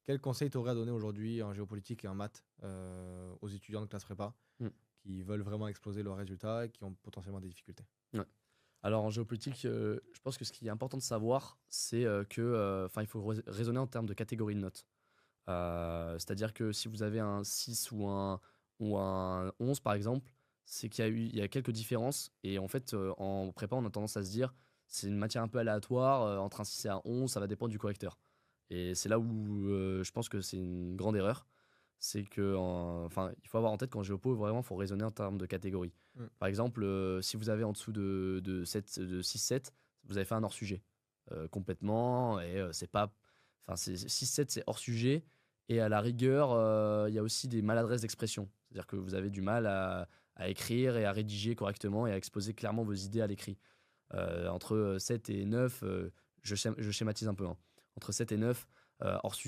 Quel conseil t'aurais à donner aujourd'hui en géopolitique et en maths aux étudiants de classe prépa Mm. qui veulent vraiment exploser leurs résultats et qui ont potentiellement des difficultés? Ouais. Alors en géopolitique, je pense que ce qui est important de savoir, c'est que, il faut raisonner en termes de catégorie de notes. C'est-à-dire que si vous avez un 6 ou un 11 par exemple, c'est il y a quelques différences. Et en fait, en prépa, on a tendance à se dire, c'est une matière un peu aléatoire, entre un 6 et un 11, ça va dépendre du correcteur. Et c'est là où je pense que c'est une grande erreur. C'est que, il faut avoir en tête qu'en géopo, vraiment, il faut raisonner en termes de catégorie. Mm. Par exemple, si vous avez en dessous de 6-7, vous avez fait un hors-sujet complètement. Et c'est pas. Enfin, 6-7, c'est hors sujet. Et à la rigueur, il y a aussi des maladresses d'expression. C'est-à-dire que vous avez du mal à écrire et à rédiger correctement et à exposer clairement vos idées à l'écrit. Entre 7 et 9, je schématise un peu, hein. Entre 7 et 9, hors sujet.